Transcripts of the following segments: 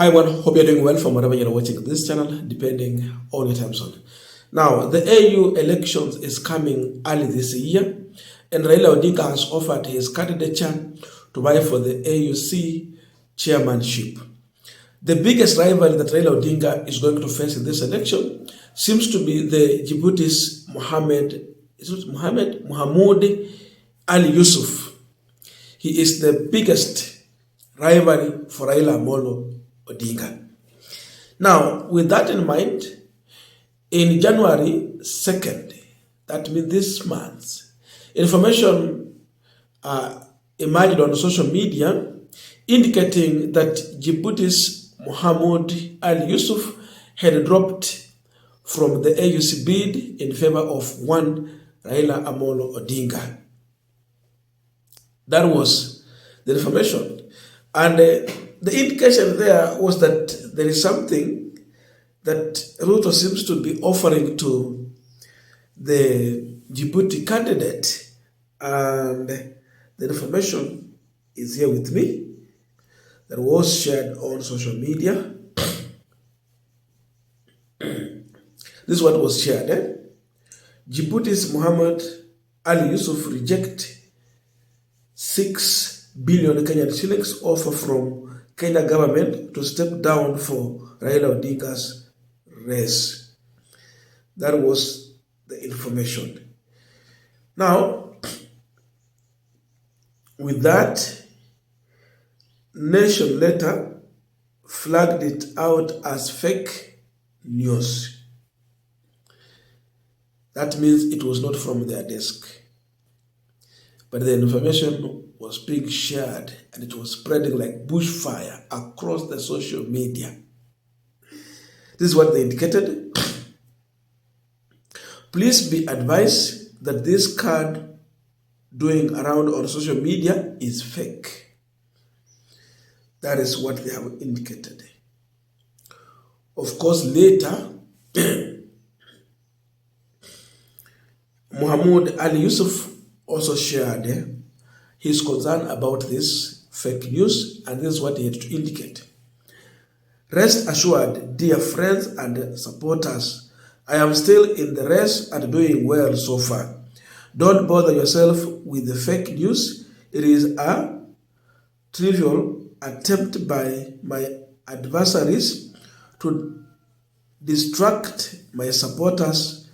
Hi everyone, hope you're doing well from wherever you're watching this channel, depending on your time zone. Now, the AU elections is coming early this year, and Raila Odinga has offered his candidature to vie for the AUC chairmanship. The biggest rival that Raila Odinga is going to face in this election seems to be the Djibouti's Mohamed Ali Yusuf. He is the biggest rival for Raila Amolo Odinga. Now, with that in mind, in January 2nd, that means this month, information emerged on social media indicating that Djibouti's Mohamed Ali Yusuf had dropped from the AUC bid in favor of one Raila Amolo Odinga. That was the information. And the indication there was that there is something that Ruto seems to be offering to the Djibouti candidate, and the information is here with me that was shared on social media. This is what was shared. Djibouti's Mohamed Ali Yusuf reject 6 billion Kenyan shillings offer from Kenya government to step down for Raila Odinga's race. That was the information. Now, with that, Nation later flagged it out as fake news. That means it was not from their desk. But the information was being shared and it was spreading like bushfire across the social media. This is what they indicated. Please be advised that this card doing around on social media is fake. That is what they have indicated. Of course, later, Mohamed Ali Yusuf also shared his concern about this fake news, and this is what he had to indicate. Rest assured, dear friends and supporters, I am still in the race and doing well so far. Don't bother yourself with the fake news. It is a trivial attempt by my adversaries to distract my supporters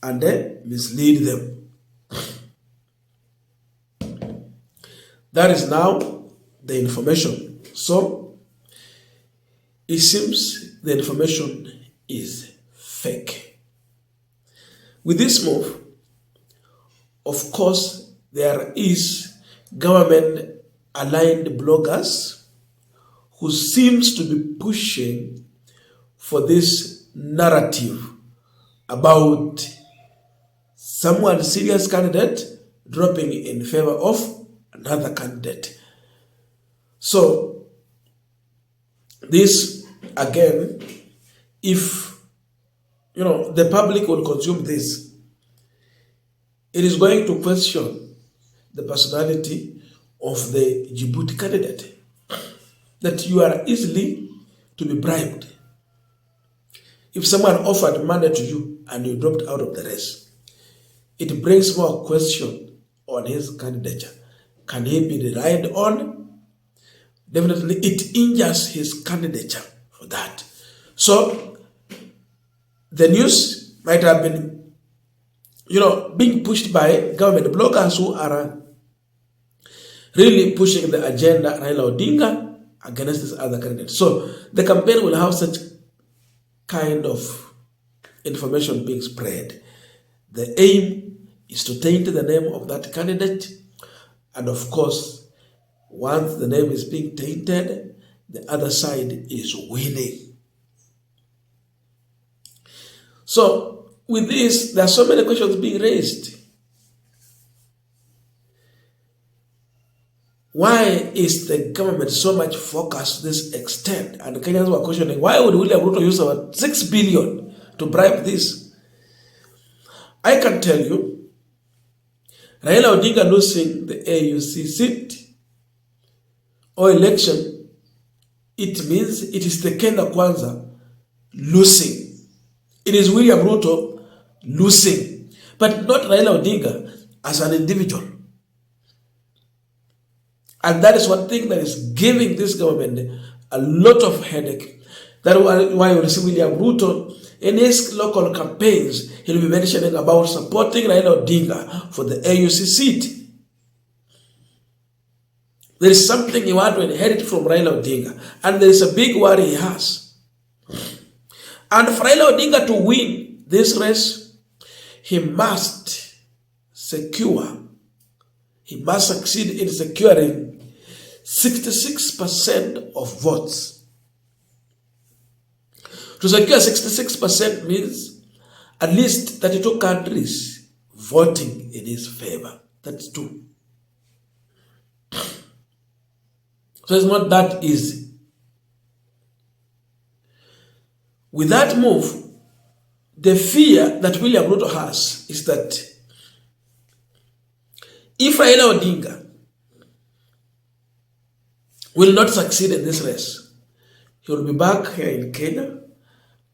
and mislead them. That is now the information. So, it seems the information is fake. With this move, of course, there is government-aligned bloggers who seems to be pushing for this narrative about someone serious candidate dropping in favor of another candidate. So, this again, if the public will consume this, it is going to question the personality of the Djibouti candidate. That you are easily to be bribed. If someone offered money to you and you dropped out of the race, it brings more question on his candidature. Can he be relied on? Definitely it injures his candidature for that. So the news might have been, being pushed by government bloggers who are really pushing the agenda Raila Odinga against this other candidate. So the campaign will have such kind of information being spread. The aim is to taint the name of that candidate. And of course, once the name is being tainted, the other side is winning. So with this, there are so many questions being raised. Why is the government so much focused to this extent? And Kenyans were questioning, why would William Ruto use about 6 billion to bribe this? I can tell you, Raila Odinga losing the AUC seat or election it means it is the Kenya Kwanza losing. It is William Ruto losing, but not Raila Odinga as an individual. And that is one thing that is giving this government a lot of headache. That is why you see William Ruto in his local campaigns, he'll be mentioning about supporting Raila Odinga for the AUC seat. There is something you want to inherit from Raila Odinga, and there is a big worry he has. And for Raila Odinga to win this race, he must succeed in securing 66% of votes. To secure 66% means at least 32 countries voting in his favor. That's two. So it's not that easy. With that move, the fear that William Ruto has is that if Raila Odinga will not succeed in this race, he will be back here in Kenya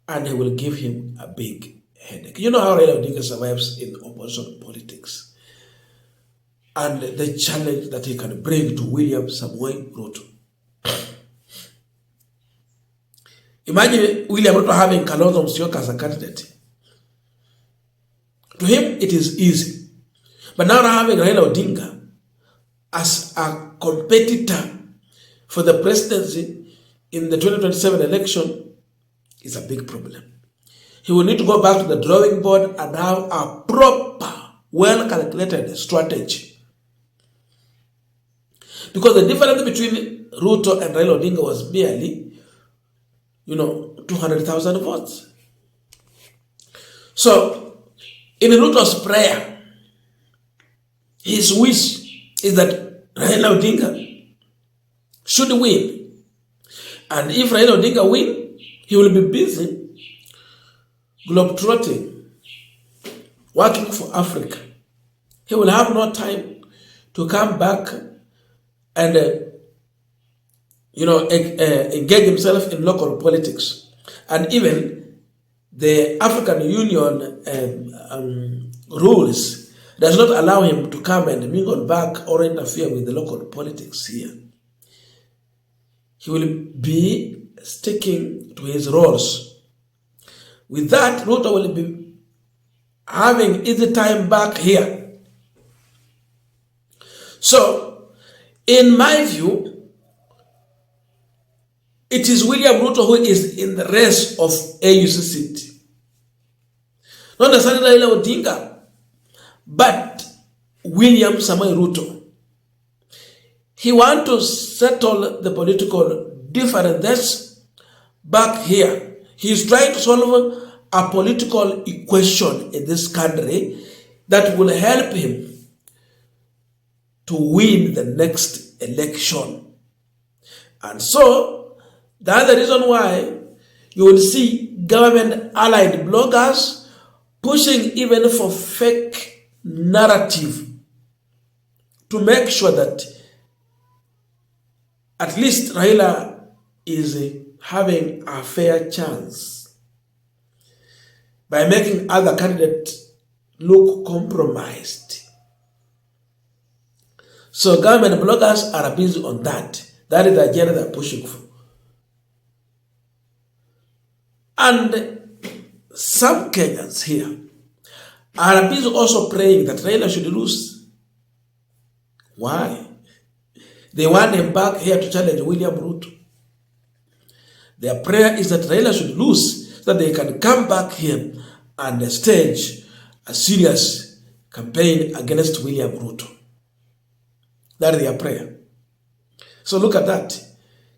and he will give him a big headache. You know how Raila Odinga survives in opposition politics and the challenge that he can bring to William Samoei Ruto. Imagine William Ruto having Kalonzo Musyoka as a candidate. To him, it is easy. But now having Raila Odinga as a competitor for the presidency in the 2027 election is a big problem. He will need to go back to the drawing board and have a proper, well-calculated strategy. Because the difference between Ruto and Raila Odinga was merely 200,000 votes. So, in Ruto's prayer, his wish is that Raila Odinga should win. And if Raila Odinga win, he will be busy globetrotting, working for Africa. He will have no time to come back and engage himself in local politics. And even the African Union rules does not allow him to come and mingle back or interfere with the local politics here. He will be sticking to his roles. With that, Ruto will be having easy time back here. So, in my view, it is William Ruto who is in the race of AUC seat. Not necessarily Raila Odinga, but William Samoei Ruto. He wants to settle the political differences back here. He is trying to solve a political equation in this country that will help him to win the next election. And so, the other reason why you will see government-allied bloggers pushing even for fake narrative to make sure that at least Raila is having a fair chance by making other candidates look compromised. So government bloggers are busy on that. That is the agenda they're pushing for. And some Kenyans here are busy also praying that Raila should lose. Why? They want him back here to challenge William Ruto. Their prayer is that Raila should lose so that they can come back here and stage a serious campaign against William Ruto. That is their prayer. So look at that.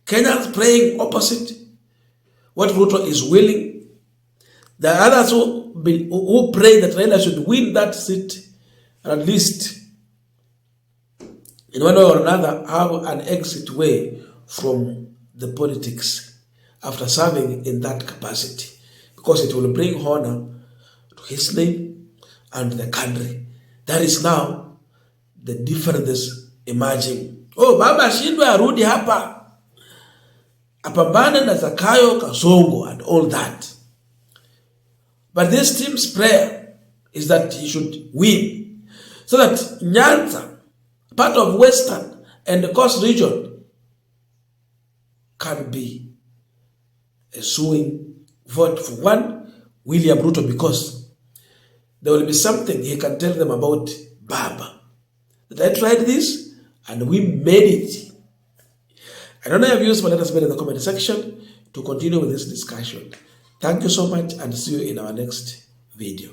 Kenyans praying opposite what Ruto is willing. The others who pray that Raila should win that seat, and at least in one way or another have an exit way from the politics after serving in that capacity, because it will bring honor to his name and the country. That is now the difference emerging. Oh, Baba shindwe arudi hapa. apambane na Zakayo Kasongo and all that. But this team's prayer is that he should win, so that Nyanza, part of Western and the Coast region, can be a swing vote for one William Ruto, because there will be something he can tell them about Baba. That I tried this and we made it. I don't know your views, but let us know in the comment section to continue with this discussion. Thank you so much and see you in our next video.